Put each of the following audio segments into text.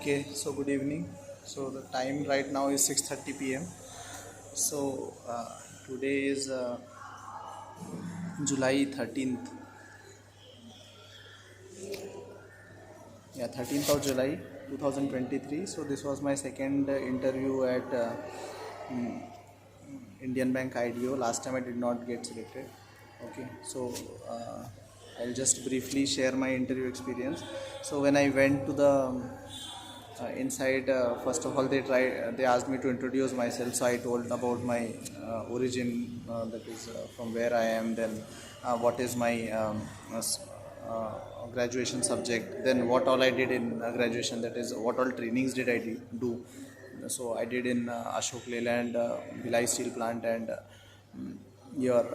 Okay, so good evening. So the time right now is 6:30 p.m. So today is July 13th. Yeah, 13th of July 2023. So this was my second interview at Indian Bank IDO. Last time I did not get selected. Okay, so I'll just briefly share my interview experience. So when I went to the inside, first of all they asked me to introduce myself, so I told about my origin, that is from where I am, then what is my graduation subject, then what all I did in graduation, that is what all trainings did I do. So I did in Ashok Leyland, Bhilai Steel Plant, and your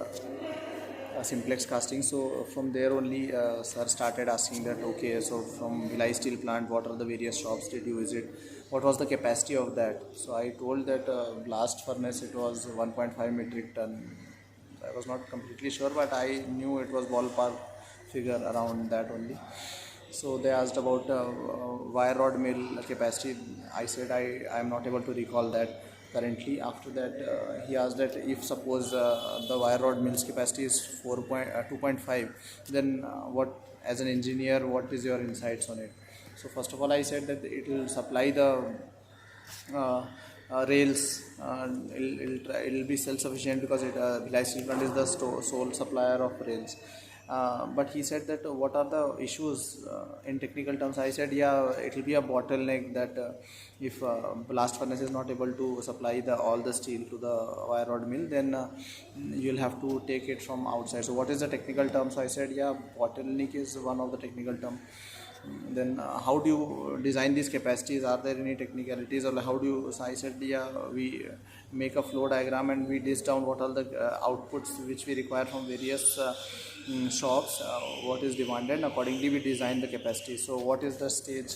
simplex casting. So from there only sir started asking that, okay, so from Bhilai Steel Plant, what are the various shops did you visit, what was the capacity of that. So I told that blast furnace, it was 1.5 metric ton. I was not completely sure, but I knew it was ballpark figure around that only. So they asked about wire rod mill capacity. I said I am not able to recall that currently. After that, he asked that if suppose the wire rod mill's capacity is 2.5, then what, as an engineer, what is your insights on it? So first of all, I said that it will supply the rails. It'll be self-sufficient because Bhilai Steel Plant is the sole supplier of rails. But he said that what are the issues in technical terms. I said, yeah, it will be a bottleneck that if blast furnace is not able to supply all the steel to the wire rod mill, then you'll have to take it from outside. So what is the technical term? So I said, yeah, bottleneck is one of the technical term. Then how do you design these capacities? Are there any technicalities, or how do you? So I said, yeah, we make a flow diagram and we list down what are the outputs which we require from various shops, what is demanded, and accordingly we design the capacity. So what is the stage?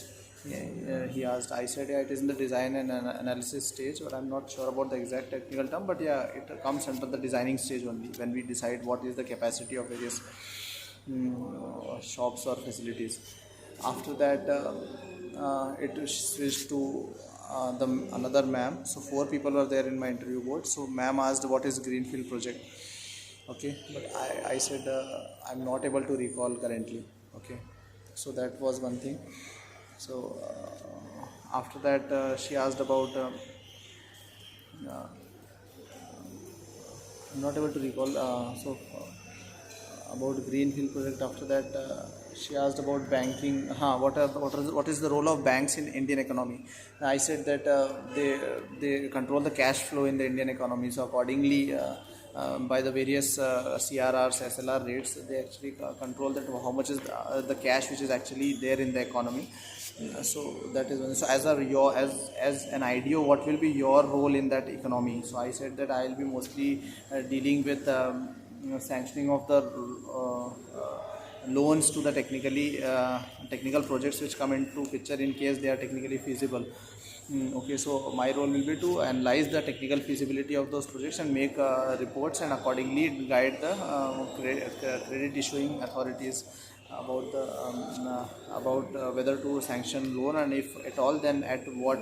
He asked. I said, yeah, it is in the design and analysis stage, but I'm not sure about the exact technical term, but yeah, it comes under the designing stage only, when we decide what is the capacity of various shops or facilities. After that, it switched to the another ma'am. So four people were there in my interview board. So ma'am asked, what is greenfield project? Okay, but I said, I'm not able to recall currently. Okay, so that was one thing. So after that, she asked about I'm not able to recall. About greenfield project. After that, she asked about banking. What is the role of banks in Indian economy? I said that they control the cash flow in the Indian economy. So accordingly, by the various CRRs, SLR rates, they actually control that how much is the cash which is actually there in the economy. So that is one. So as an IDO, what will be your role in that economy? So I said that I will be mostly dealing with sanctioning of the loans to the technical projects which come into picture in case they are technically feasible. Okay, so my role will be to analyze the technical feasibility of those projects and make reports, and accordingly guide the credit issuing authorities about the about whether to sanction loan, and if at all, then at what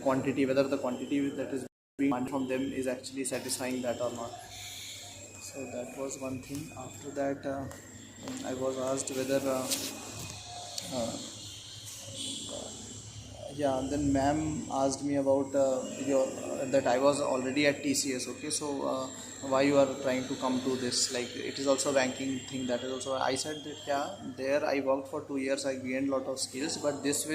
quantity, whether the quantity that is being demanded from them is actually satisfying that or not. So that was one thing. After that, I was asked whether uh, yeah, then ma'am asked me about your that I was already at TCS. Okay, so why you are trying to come to this? Like, it is also a banking thing. That is also. I said that, yeah, there I worked for 2 years. I gained a lot of skills, but this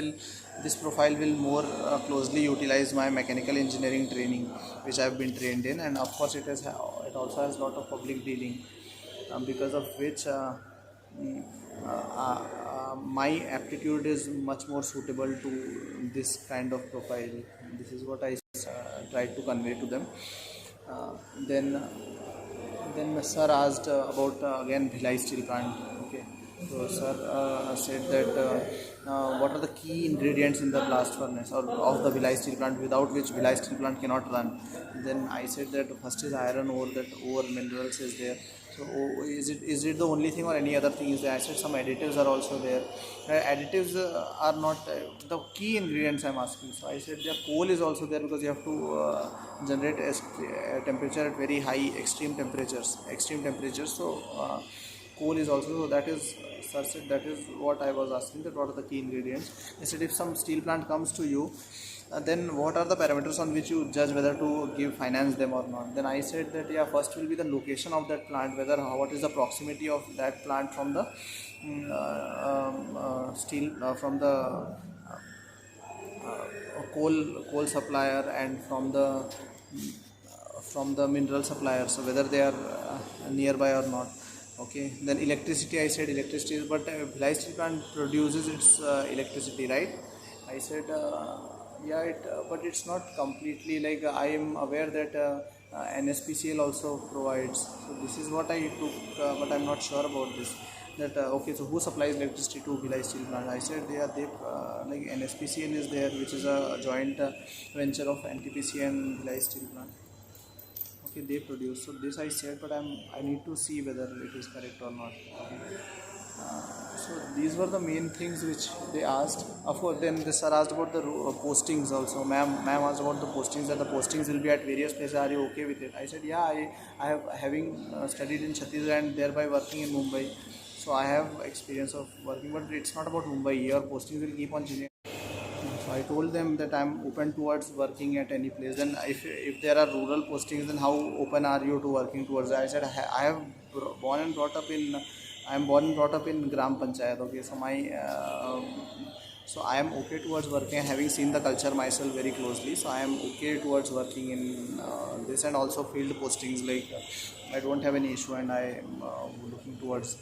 profile will more closely utilize my mechanical engineering training, which I have been trained in, and of course it also has a lot of public dealing, because of which. My aptitude is much more suitable to this kind of profile. This is what I tried to convey to them. Uh, then, then sir asked about again Bhilai Steel Plant. Okay, so sir said that what are the key ingredients in the blast furnace or of the Bhilai Steel Plant, without which Bhilai Steel Plant cannot run. Then I said that first is iron ore, that ore minerals is there. So is it the only thing or any other thing is there? I said some additives are also there. Additives are not the key ingredients I'm asking. So I said the coal is also there because you have to generate temperature at very high extreme temperatures. So coal is also, so that is sir said that is what I was asking, that what are the key ingredients. I said if some steel plant comes to you, then what are the parameters on which you judge whether to finance them or not? Then I said that yeah, first will be the location of that plant, whether what is the proximity of that plant from the steel from the coal supplier and from the mineral supplier, so whether they are nearby or not. Okay, then electricity, I said electricity, but Bhilai steel plant produces its electricity, right? I said yeah, but it's not completely, like I am aware that NSPCL also provides. So this is what I took, but I'm not sure about this. That okay, so who supplies electricity to Bhilai steel plant? I said they like NSPCL is there, which is a joint venture of NTPC and Bhilai steel plant. Okay, they produce. So this I said, but I need to see whether it is correct or not. Okay. So these were the main things which they asked. Of course, then the sir asked about the postings also. Ma'am asked about the postings, that the postings will be at various places. Are you okay with it? I said yeah. I have having studied in Chhattisgarh and thereby working in Mumbai. So I have experience of working, but it's not about Mumbai. Your postings will keep on changing. So I told them that I'm open towards working at any place. Then if there are rural postings, then how open are you to working towards that? I said I have born and brought up in I am born and brought up in Gram Panchayat. Okay, so my so I am okay towards working, having seen the culture myself very closely. So I am okay towards working in this, and also field postings. Like I don't have any issue, and I am looking towards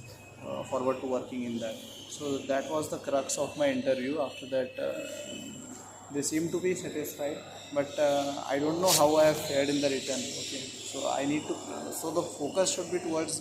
forward to working in that. So that was the crux of my interview. After that, they seem to be satisfied, but I don't know how I have fared in the written. Okay, so I need to. So the focus should be towards